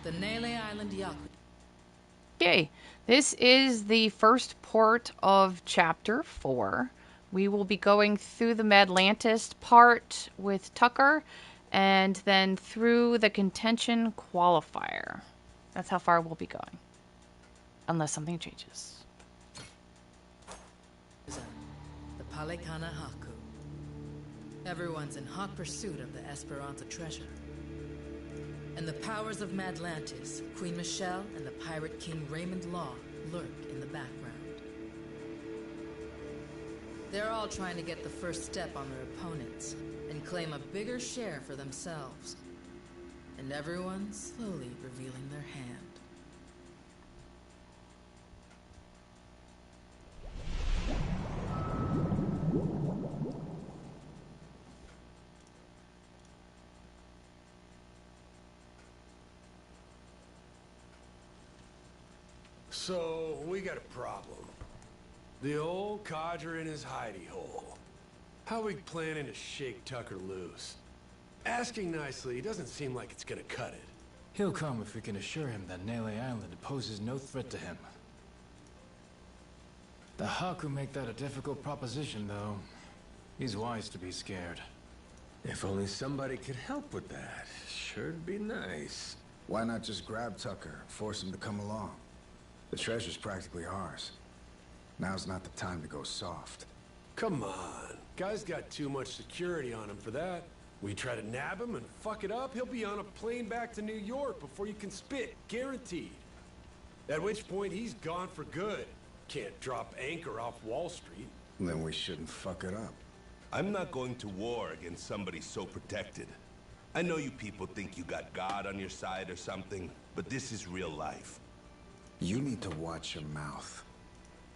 The Nele Island Yakuza. Okay, this is the first port of Chapter 4. We will be going through the Madlantis part with Tucker, and then through the Contention Qualifier. That's how far we'll be going. Unless something changes. The Palekana Haku. Everyone's in hot pursuit of the Esperanza treasure. And the powers of Madlantis, Queen Michelle and the pirate king Raymond Law lurk in the background. They're all trying to get the first step on their opponents and claim a bigger share for themselves. And everyone's slowly revealing their hand. So, we got a problem. The old codger in his hidey hole. How are we planning to shake Tucker loose? Asking nicely doesn't seem like it's gonna cut it. He'll come if we can assure him that Nele Island poses no threat to him. The Haku make that a difficult proposition, though. He's wise to be scared. If only somebody could help with that. Sure'd be nice. Why not just grab Tucker, force him to come along? The treasure's practically ours. Now's not the time to go soft. Come on. Guy's got too much security on him for that. We try to nab him and fuck it up, he'll be on a plane back to New York before you can spit. Guaranteed. At which point, he's gone for good. Can't drop anchor off Wall Street. Then we shouldn't fuck it up. I'm not going to war against somebody so protected. I know you people think you got God on your side or something, but this is real life. You need to watch your mouth.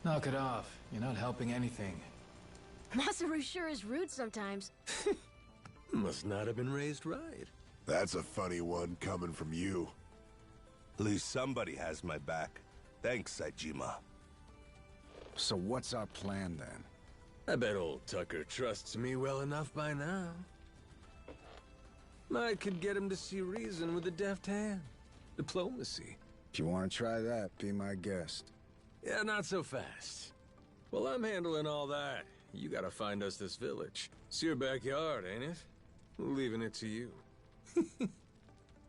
Knock it off. You're not helping anything. Masaru sure is rude sometimes. Must not have been raised right. That's a funny one coming from you. At least somebody has my back. Thanks, Saejima. So what's our plan then? I bet old Tucker trusts me well enough by now. I could get him to see reason with a deft hand. Diplomacy. If you want to try that, be my guest. Yeah, not so fast. Well, I'm handling all that. You gotta find us this village. It's your backyard, ain't it? Leaving it to you.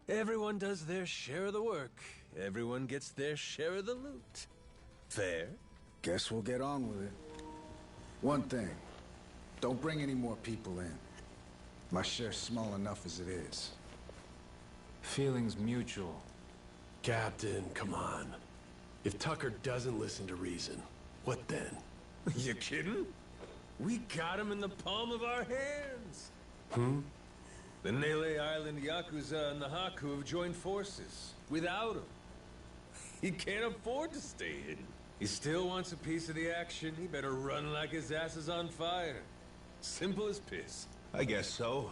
Everyone does their share of the work. Everyone gets their share of the loot. Fair? Guess we'll get on with it. One thing. Don't bring any more people in. My share's small enough as it is. Feelings mutual. Captain, come on. If Tucker doesn't listen to reason, what then? You kidding? We got him in the palm of our hands. The Nele Island Yakuza and the Haku have joined forces. Without him. He can't afford to stay hidden. He still wants a piece of the action. He better run like his ass is on fire. Simple as piss. I guess so.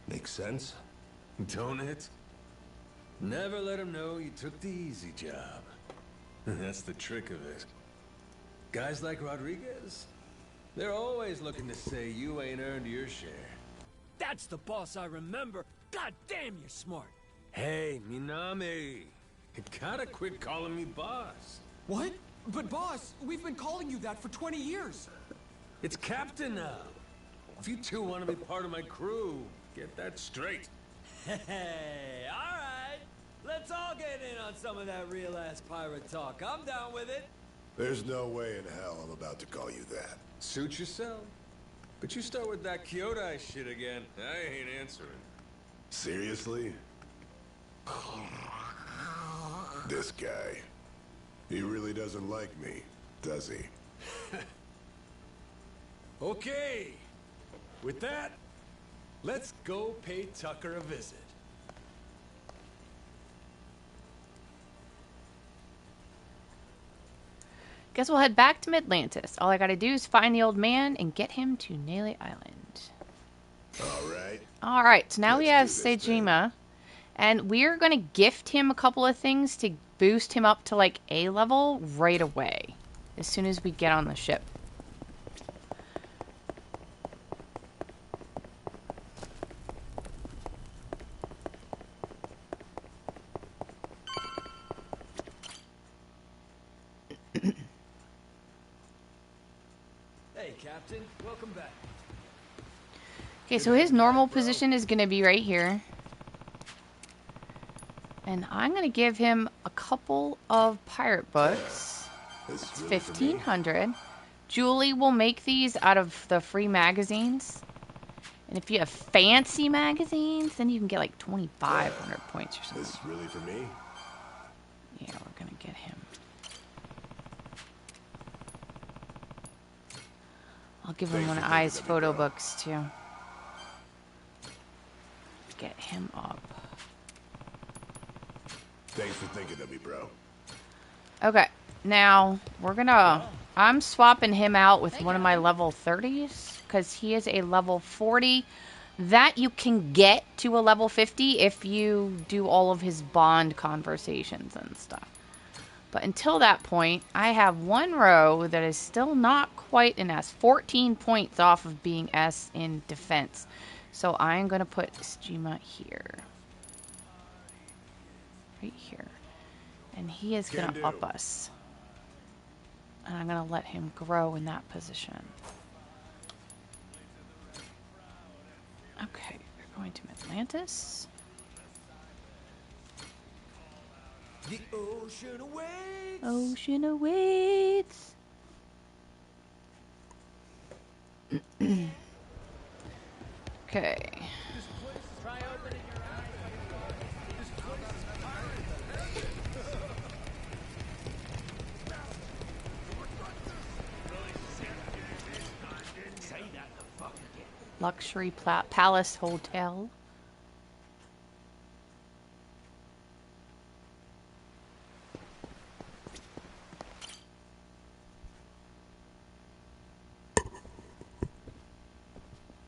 Makes sense. Don't it? Never let him know you took the easy job. That's the trick of it. Guys like Rodriguez, they're always looking to say you ain't earned your share. That's the boss I remember. God damn, you're smart. Hey, Minami. You gotta quit calling me boss. What? But boss, we've been calling you that for 20 years. It's Captain now. If you two want to be part of my crew, get that straight. Hey, all right. Let's all get in on some of that real-ass pirate talk. I'm down with it. There's no way in hell I'm about to call you that. Suit yourself. But you start with that Kyodai shit again, I ain't answering. Seriously? This guy. He really doesn't like me, does he? Okay. With that, let's go pay Tucker a visit. Guess we'll head back to Madlantis. All I gotta do is find the old man and get him to Nele Island. Alright. Alright, so now we have Let's do this then. Saejima. And we're gonna gift him a couple of things to boost him up to like A level right away. As soon as we get on the ship. Captain. Welcome back. Okay, so his normal position is going to be right here. And I'm going to give him a couple of pirate books. It's 1,500. Julie will make these out of the free magazines. And if you have fancy magazines, then you can get like 2,500 points or something. This really for me? Yeah, we're going to get him. I'll give him one of I's photo books too. Get him up. Thanks for thinking of me, bro. Okay, now we're gonna... I'm swapping him out with one of my level 30s because he is a level 40. That you can get to a level 50 if you do all of his bond conversations and stuff. But until that point, I have one row that is still not quite an S. 14 points off of being S in defense. So I'm going to put Sejima here. Right here. And he is going to up us. And I'm going to let him grow in that position. Okay, we're going to Madlantis. The ocean awaits. Ocean awaits. Okay. Luxury Palace Hotel.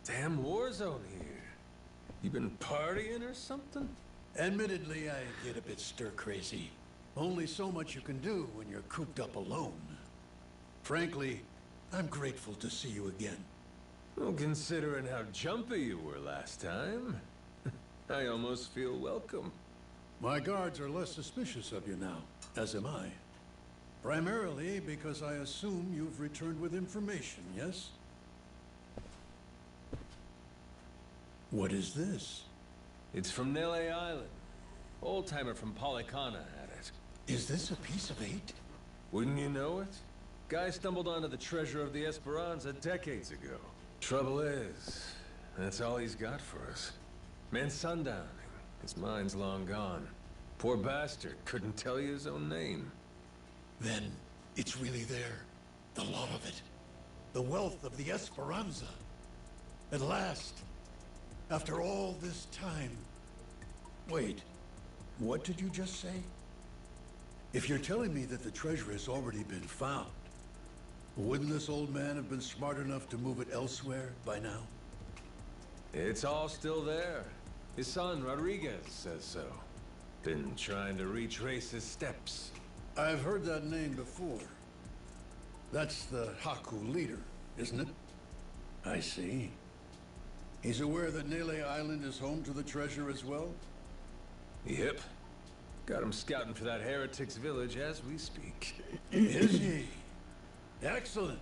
Damn war zone here. You been partying or something? Admittedly, I get a bit stir-crazy. Only so much you can do when you're cooped up alone. Frankly, I'm grateful to see you again. Well, considering how jumpy you were last time, I almost feel welcome. My guards are less suspicious of you now, as am I. Primarily because I assume you've returned with information, yes? What is this? It's from Nele Island. Old-timer from Polycana had it. Is this a piece of 8? Wouldn't you know it? Guy stumbled onto the treasure of the Esperanza decades ago. Trouble is, that's all he's got for us. Man sundowning. His mind's long gone. Poor bastard couldn't tell you his own name. Then it's really there. The lot of it. The wealth of the Esperanza. At last. After all this time. Wait. What did you just say? If you're telling me that the treasure has already been found, wouldn't this old man have been smart enough to move it elsewhere by now? It's all still there. His son, Rodriguez, says so. Been trying to retrace his steps. I've heard that name before. That's the Haku leader, isn't it? I see. He's aware that Nele Island is home to the treasure as well? Yep. Got him scouting for that heretic's village as we speak. Is he? Excellent.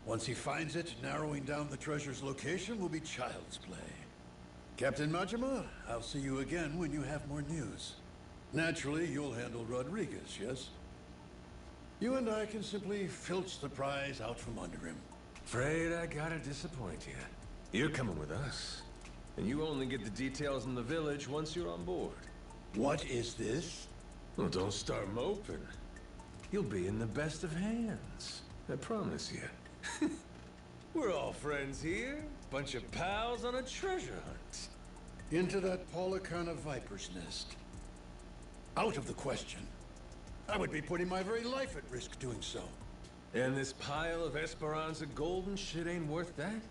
Once he finds it, narrowing down the treasure's location will be child's play. Captain Majima, I'll see you again when you have more news. Naturally, you'll handle Rodriguez, yes? You and I can simply filch the prize out from under him. Afraid I gotta disappoint you. You're coming with us. And you only get the details in the village once you're on board. What is this? Well, don't start moping. You'll be in the best of hands. I promise you. We're all friends here. Bunch of pals on a treasure hunt. Into that Polycana viper's nest. Out of the question. I would be putting my very life at risk doing so. And this pile of Esperanza gold and shit ain't worth that?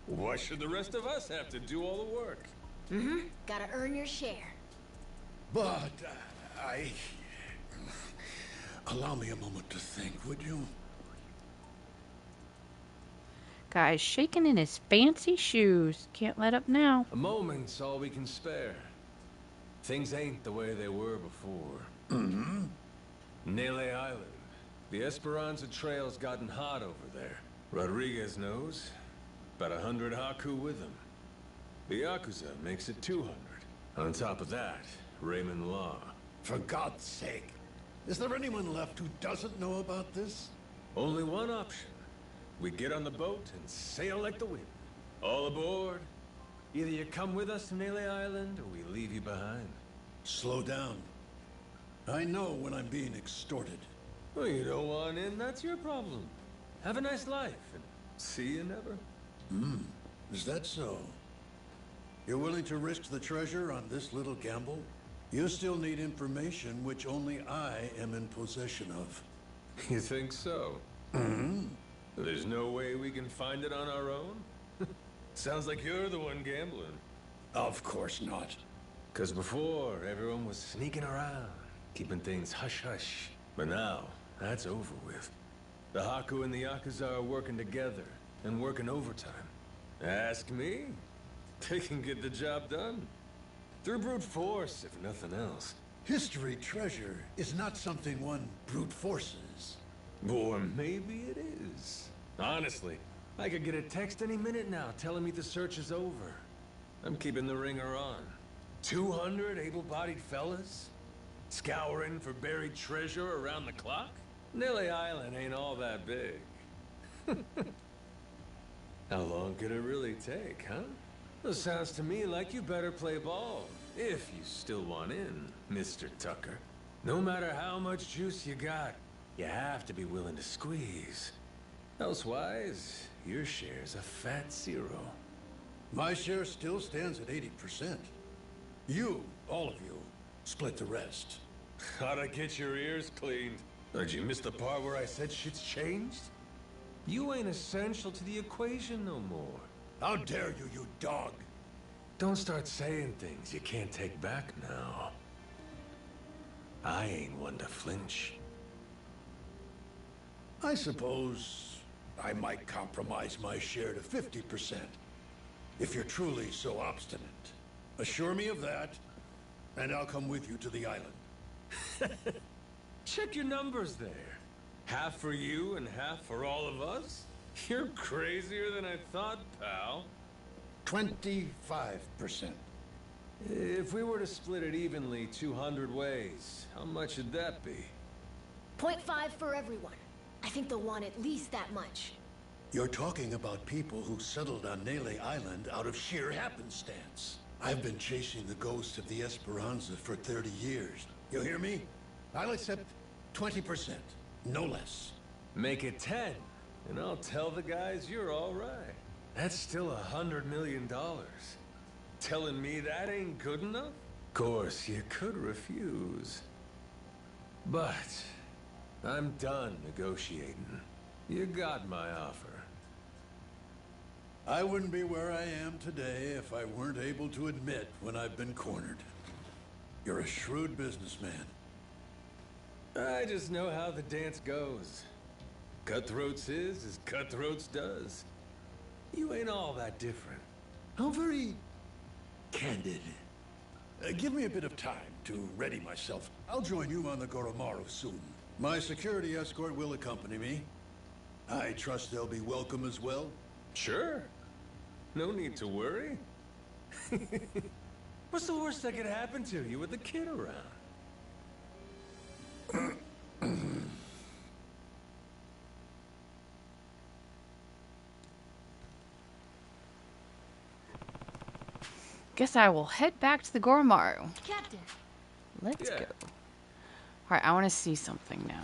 Why should the rest of us have to do all the work? Mm-hmm. Gotta earn your share. But, allow me a moment to think, would you? Guy's shaking in his fancy shoes. Can't let up now. A moment's all we can spare. Things ain't the way they were before. Mm-hmm. Nele Island. The Esperanza Trail's gotten hot over there. Rodriguez knows. About 100 Haku with him. The Yakuza makes it 200. On top of that, Raymond Law. For God's sake. Is there anyone left who doesn't know about this? Only one option. We get on the boat and sail like the wind. All aboard. Either you come with us to Nele Island, or we leave you behind. Slow down. I know when I'm being extorted. Well, you don't want in, that's your problem. Have a nice life, and see you never. Is that so? You're willing to risk the treasure on this little gamble? You still need information which only I am in possession of. You think so? There's no way we can find it on our own? Sounds like you're the one gambling. Of course not. 'Cause before, everyone was sneaking around, keeping things hush-hush. But now, that's over with. The Haku and the Yakuza are working together, and working overtime. Ask me. They can get the job done. Through brute force, if nothing else. History treasure is not something one brute forces. Or maybe it is. Honestly, I could get a text any minute now telling me the search is over. I'm keeping the ringer on. 200 able-bodied fellas? Scouring for buried treasure around the clock? Nele Island ain't all that big. How long could it really take, huh? Well, sounds to me like you better play ball, if you still want in, Mr. Tucker. No matter how much juice you got, you have to be willing to squeeze. Elsewise, your share's a fat zero. My share still stands at 80%. You, all of you, split the rest. Gotta get your ears cleaned. Did you miss the part where I said shit's changed? You ain't essential to the equation no more. How dare you, you dog! Don't start saying things you can't take back now. I ain't one to flinch. I suppose I might compromise my share to 50%, if you're truly so obstinate. Assure me of that, and I'll come with you to the island. Check your numbers there. Half for you and half for all of us? You're crazier than I thought, pal. 25%. If we were to split it evenly 200 ways, how much would that be? 0.5 for everyone. I think they'll want at least that much. You're talking about people who settled on Nele Island out of sheer happenstance. I've been chasing the ghost of the Esperanza for 30 years. You hear me? I'll accept 20%, no less. Make it 10, and I'll tell the guys you're all right. That's still $100 million. Telling me that ain't good enough? Of course, you could refuse. But I'm done negotiating. You got my offer. I wouldn't be where I am today if I weren't able to admit when I've been cornered. You're a shrewd businessman. I just know how the dance goes. Cutthroats is as cutthroats does. You ain't all that different. How very candid. Give me a bit of time to ready myself. I'll join you on the Goromoro soon. My security escort will accompany me. I trust they'll be welcome as well. Sure. No need to worry. What's the worst that could happen to you with the kid around? Guess I will head back to the Goromoro. Captain. Let's go. Alright, I want to see something now.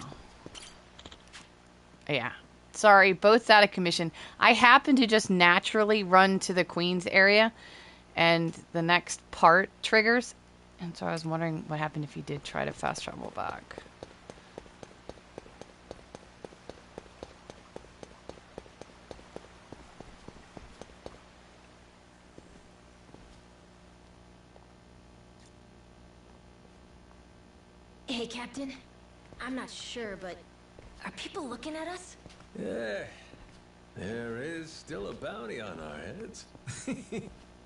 Yeah. Sorry, both out of commission. I happen to just naturally run to the Queen's area, and the next part triggers. And so I was wondering what happened if you did try to fast travel back. Hey, Captain. I'm not sure, but are people looking at us? Yeah, there is still a bounty on our heads.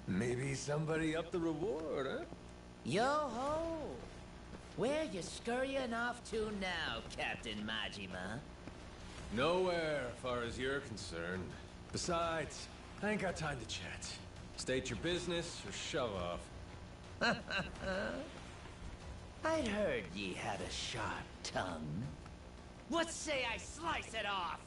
Maybe somebody upped the reward, huh? Yo-ho! Where you scurrying off to now, Captain Majima? Nowhere, as far as you're concerned. Besides, I ain't got time to chat. State your business or shove off. I'd heard ye had a sharp tongue. What say I slice it off?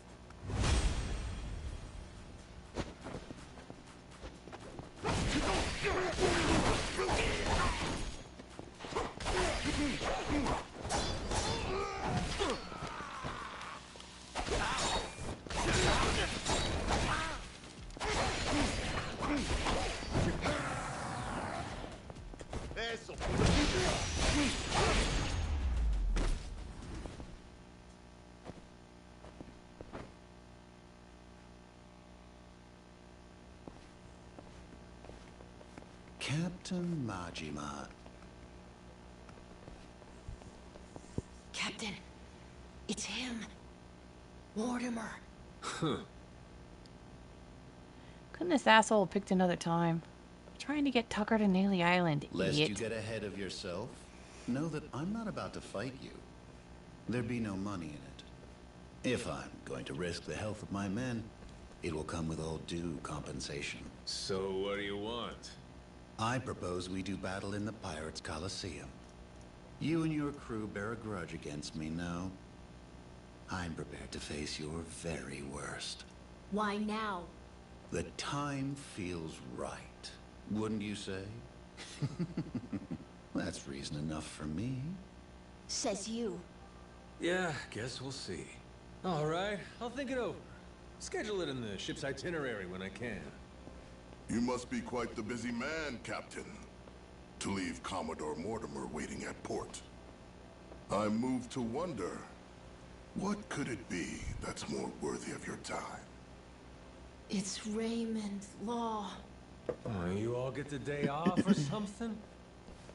Captain Majima. Captain, it's him. Mortimer. Huh. Couldn't this asshole have picked another time? Trying to get Tucker to Naily Island, Lest idiot. you get ahead of yourself, know that I'm not about to fight you. There'd be no money in it. If I'm going to risk the health of my men, it will come with all due compensation. So what do you want? I propose we do battle in the Pirates' Coliseum. You and your crew bear a grudge against me, no? I'm prepared to face your very worst. Why now? The time feels right, wouldn't you say? That's reason enough for me. Says you. Yeah, guess we'll see. All right, I'll think it over. Schedule it in the ship's itinerary when I can. You must be quite the busy man, Captain, to leave Commodore Mortimer waiting at port. I'm moved to wonder, what could it be that's more worthy of your time? It's Raymond Law. Oh, you all get the day off or something?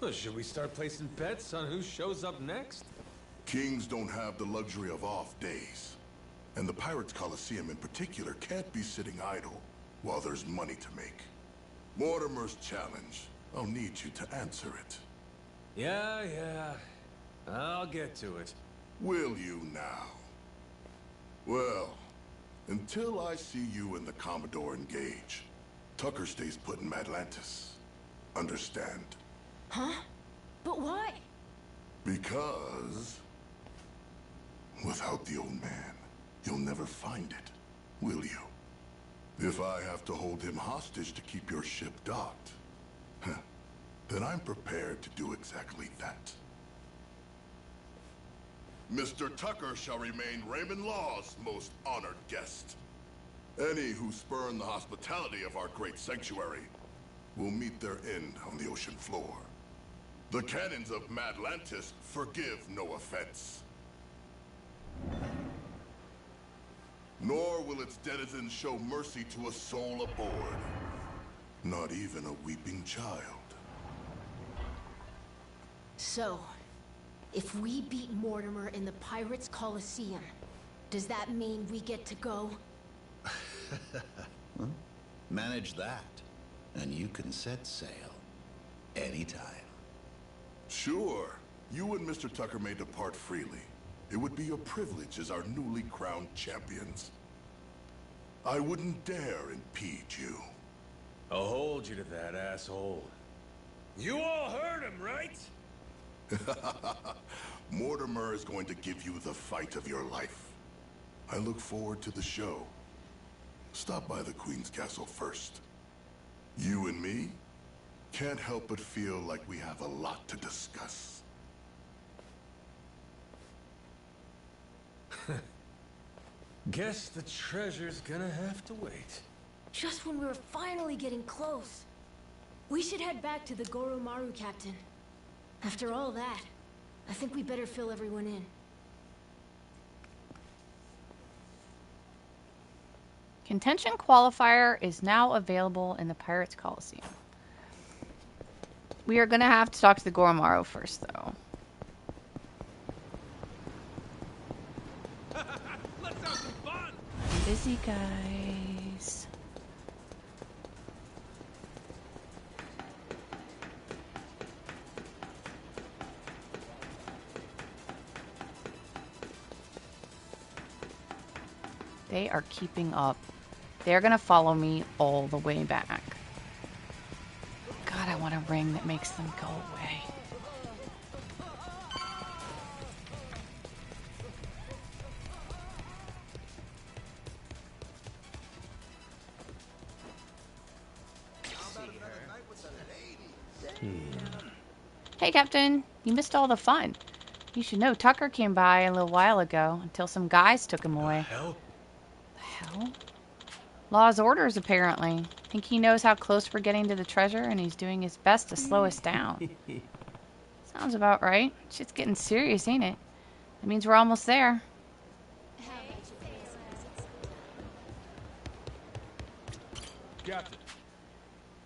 Well, should we start placing bets on who shows up next? Kings don't have the luxury of off days. And the Pirates' Coliseum in particular can't be sitting idle while there's money to make. Mortimer's challenge. I'll need you to answer it. Yeah. I'll get to it. Will you now? Well, until I see you and the Commodore engage, Tucker stays put in Madlantis. Understand? Huh? But why? Because without the old man, you'll never find it, will you? If I have to hold him hostage to keep your ship docked, then I'm prepared to do exactly that. Mr. Tucker shall remain Raymond Law's most honored guest. Any who spurn the hospitality of our great sanctuary will meet their end on the ocean floor. The cannons of Madlantis forgive no offense. Nor will its denizens show mercy to a soul aboard. Not even a weeping child. So, if we beat Mortimer in the Pirates' Coliseum, does that mean we get to go? Well, manage that, and you can set sail anytime. Sure. You and Mr. Tucker may depart freely. It would be your privilege as our newly crowned champions. I wouldn't dare impede you. I'll hold you to that, asshole. You all heard him, right? Mortimer is going to give you the fight of your life. I look forward to the show. Stop by the Queen's Castle first. You and me can't help but feel like we have a lot to discuss. Guess the treasure's gonna have to wait. Just when we were finally getting close. We should head back to the Goromoro, Captain. After all that, I think we better fill everyone in. Contention Qualifier is now available in the Pirates Coliseum. We are going to have to talk to the Goromoro first, though. Let's have some fun! Busy guys. They are keeping up. They're gonna follow me all the way back. God, I want a ring that makes them go away. Hey, Captain. You missed all the fun. You should know Tucker came by a little while ago until some guys took him away. Hell? The hell? Law's orders, apparently. Think he knows how close we're getting to the treasure, and he's doing his best to slow us down. Sounds about right. Shit's getting serious, ain't it? That means we're almost there. Captain.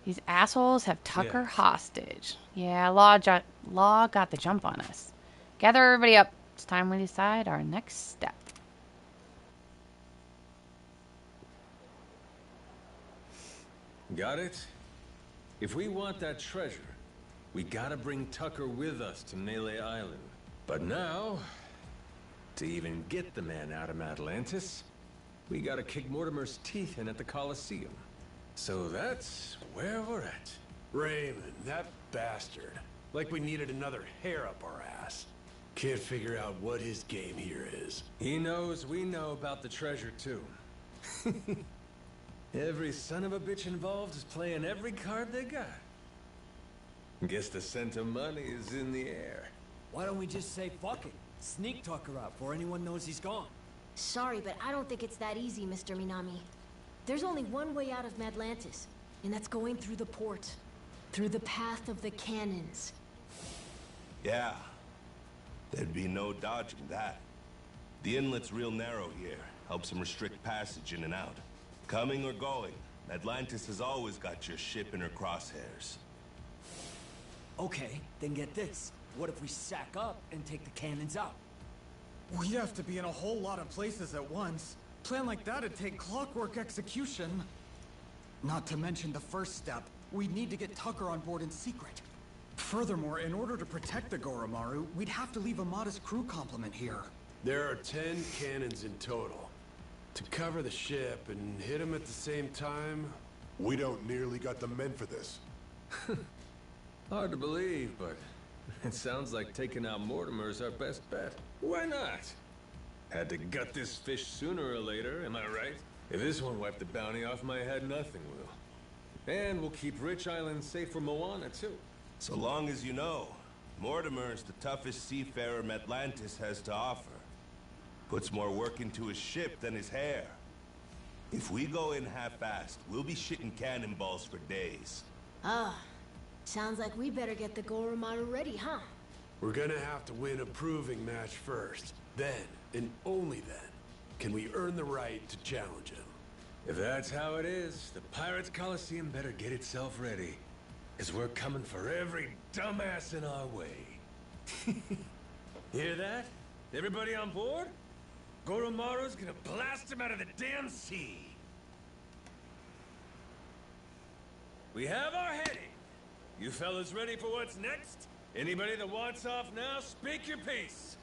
These assholes have Tucker hostage. Yeah, Law got the jump on us. Gather everybody up. It's time we decide our next step. Got it? If we want that treasure, we gotta bring Tucker with us to Melee Island. But now, to even get the man out of Madlantis, we gotta kick Mortimer's teeth in at the Coliseum. So that's where we're at. Raymond, that bastard. Like we needed another hair up our ass. Can't figure out what his game here is. He knows we know about the treasure, too. Every son of a bitch involved is playing every card they got. Guess the scent of money is in the air. Why don't we just say fuck it? Sneak Tucker out before anyone knows he's gone. Sorry, but I don't think it's that easy, Mr. Minami. There's only one way out of Madlantis, and that's going through the port. Through the path of the cannons. Yeah. There'd be no dodging that. The inlet's real narrow here. Helps him restrict passage in and out. Coming or going, Madlantis has always got your ship in her crosshairs. Okay, then get this. What if we sack up and take the cannons out? We'd have to be in a whole lot of places at once. Plan like that'd take clockwork execution. Not to mention the first step, we'd need to get Tucker on board in secret. Furthermore, in order to protect the Goromoro, we'd have to leave a modest crew complement here. There are 10 cannons in total. To cover the ship and hit them at the same time... We don't nearly got the men for this. Hard to believe, but it sounds like taking out Mortimer's our best bet. Why not? Had to gut this fish sooner or later, am I right? If this one wiped the bounty off my head, nothing will. And we'll keep Rich Island safe for Moana, too. So long as you know, Mortimer's the toughest seafarer Madlantis has to offer. Puts more work into his ship than his hair. If we go in half-assed, we'll be shitting cannonballs for days. Sounds like we better get the Goromoro ready, huh? We're gonna have to win a proving match first. Then, and only then, can we earn the right to challenge him. If that's how it is, the Pirates Coliseum better get itself ready. 'Cause we're coming for every dumbass in our way. Hear that? Everybody on board? Goromoro's gonna blast him out of the damn sea. We have our heading. You fellas ready for what's next? Anybody that wants off now, speak your piece.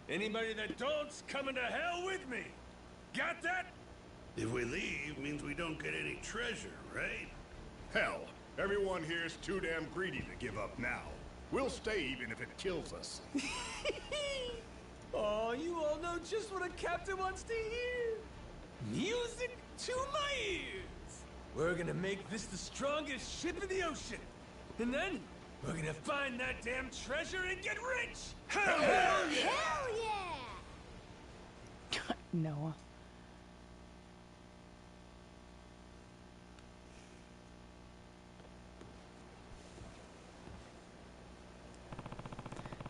Anybody that don't's coming to hell with me. Got that? If we leave, means we don't get any treasure, right? Hell, everyone here's too damn greedy to give up now. We'll stay even if it kills us. Oh, you all know just what a captain wants to hear. Music to my ears. We're gonna make this the strongest ship in the ocean. And then, we're gonna find that damn treasure and get rich! Hell yeah! Hell yeah! Noah.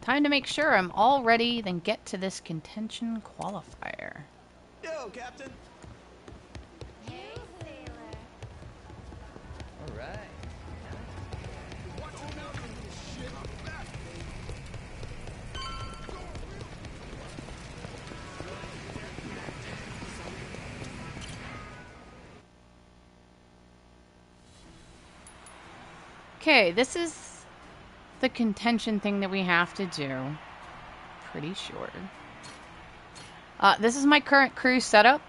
Time to make sure I'm all ready, then get to this contention qualifier. Yo, Captain. Hey, sailor. All right. Okay, this is the contention thing that we have to do. Pretty sure. This is my current crew setup.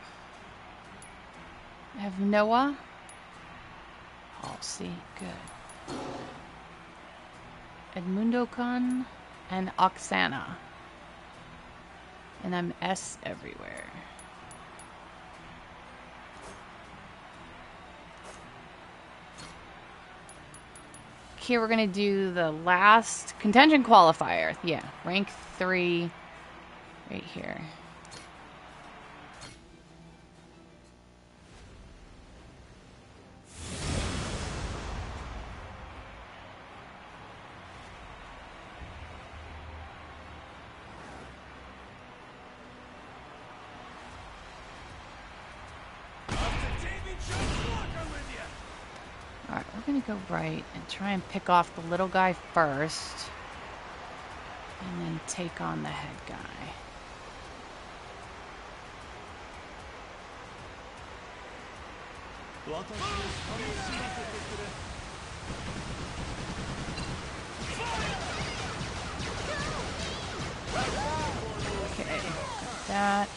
I have Noah. Oh, see, good. Edmundo-kun and Oksana. And I'm S everywhere. Here we're gonna do the last contention qualifier. Yeah, rank 3 right here. Alright, we're gonna go right and try and pick off the little guy first. And then take on the head guy. Okay, got that.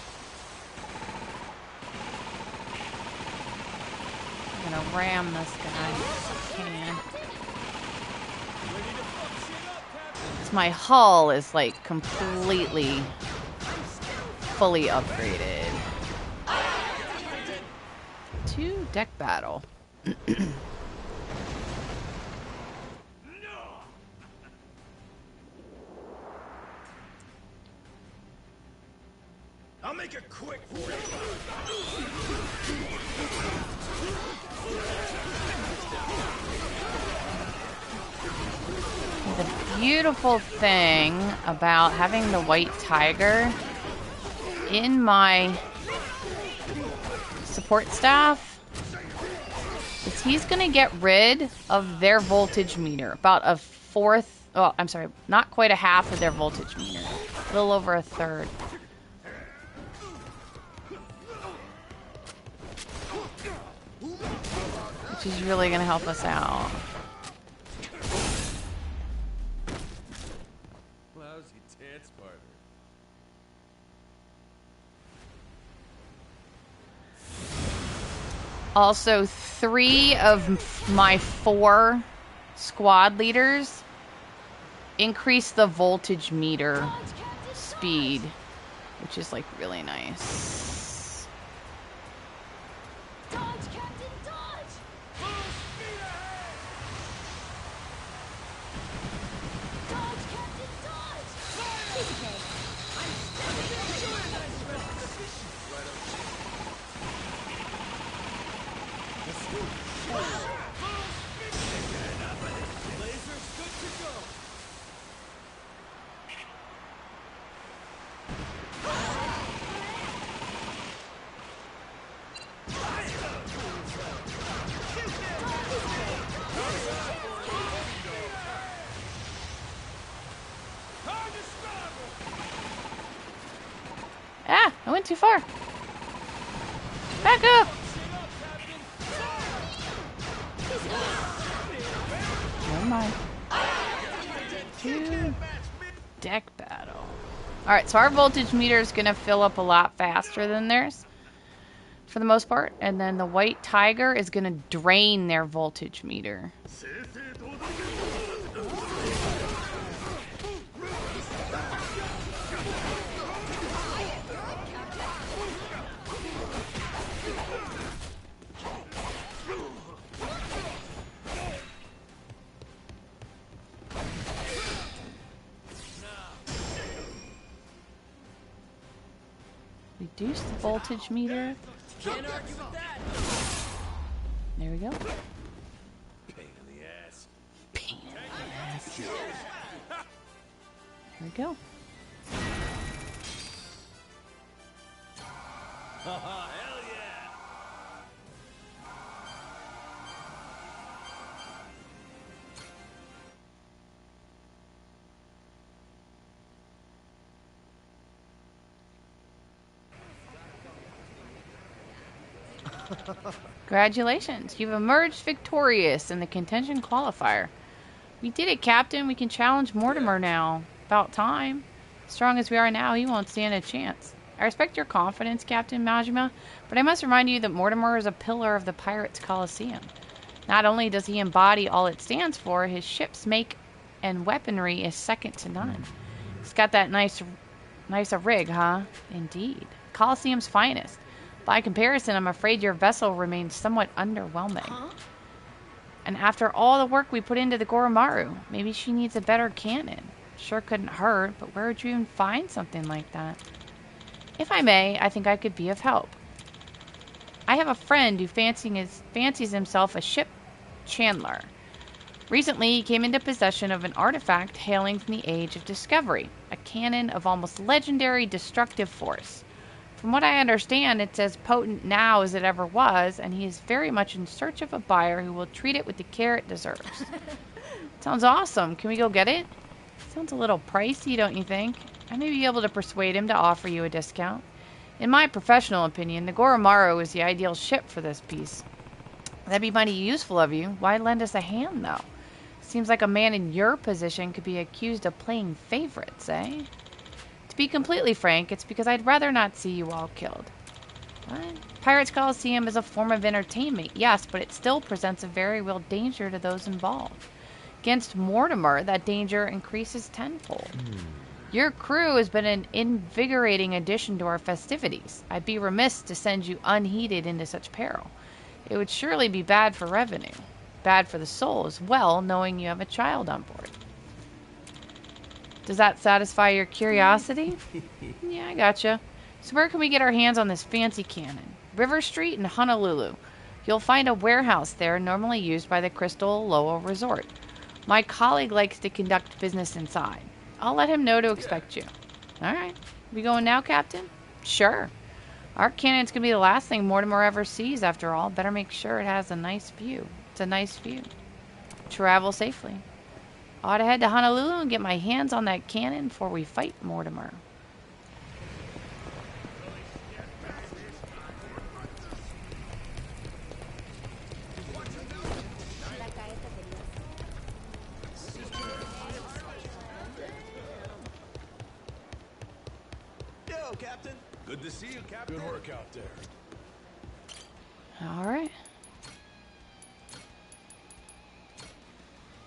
I'm gonna ram this guy if I can. Because my hull is like completely fully upgraded. To deck battle. I'll make it quick for you. The beautiful thing about having the white tiger in my support staff is he's gonna get rid of their voltage meter. About a fourth, oh, I'm sorry, not quite a half of their voltage meter. A little over a third. Which is really gonna help us out. Lousy dance partner. Also, 3 of my 4 squad leaders increase the voltage meter speed, which is like really nice. Dodge, Captain, dodge! Dodge, Captain, dodge! It's okay. I'm Laser's good to go. Ah, I went too far. Back up. Never mind. To deck battle. Alright, so our voltage meter is going to fill up a lot faster than theirs, for the most part. And then the white tiger is going to drain their voltage meter. Reduce the voltage meter. Can't argue with that. There we go. Pain in the ass. Pain in the ass. There we go. Hell yeah! Congratulations, you've emerged victorious in the contention qualifier. We did it, Captain. We can challenge Mortimer now. About time. Strong as we are now, he won't stand a chance. I respect your confidence, Captain Majima, but I must remind you that Mortimer is a pillar of the Pirates' Coliseum. Not only does he embody all it stands for, his ship's make and weaponry is second to none. He's got that nice a rig, huh? Indeed. Coliseum's finest. By comparison, I'm afraid your vessel remains somewhat underwhelming. Huh? And after all the work we put into the Goromoro, maybe she needs a better cannon. Sure couldn't hurt, but where would you even find something like that? If I may, I think I could be of help. I have a friend who fancies himself a ship chandler. Recently, he came into possession of an artifact hailing from the Age of Discovery, a cannon of almost legendary destructive force. From what I understand, it's as potent now as it ever was, and he is very much in search of a buyer who will treat it with the care it deserves. Sounds awesome. Can we go get it? Sounds a little pricey, don't you think? I may be able to persuade him to offer you a discount. In my professional opinion, the Goromoro is the ideal ship for this piece. That'd be mighty useful of you. Why lend us a hand, though? Seems like a man in your position could be accused of playing favorites, eh? To be completely frank, it's because I'd rather not see you all killed. What? Pirates Coliseum is a form of entertainment, yes, but it still presents a very real danger to those involved. Against Mortimer, that danger increases tenfold. Your crew has been an invigorating addition to our festivities. I'd be remiss to send you unheeded into such peril. It would surely be bad for revenue. Bad for the soul as well, knowing you have a child on board. Does that satisfy your curiosity? Yeah, I gotcha. So where can we get our hands on this fancy cannon? River Street in Honolulu. You'll find a warehouse there normally used by the Crystal Lowell Resort. My colleague likes to conduct business inside. I'll let him know to expect you. Alright. We going now, Captain? Sure. Our cannon's gonna be the last thing Mortimer ever sees, after all. Better make sure it has a nice view. It's a nice view. Travel safely. I ought to head to Honolulu and get my hands on that cannon before we fight Mortimer. Yo, Captain. Good to see you, Captain. Good work out there. Alright.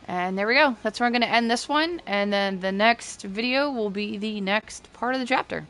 And there we go. That's where I'm going to end this one. And then the next video will be the next part of the chapter.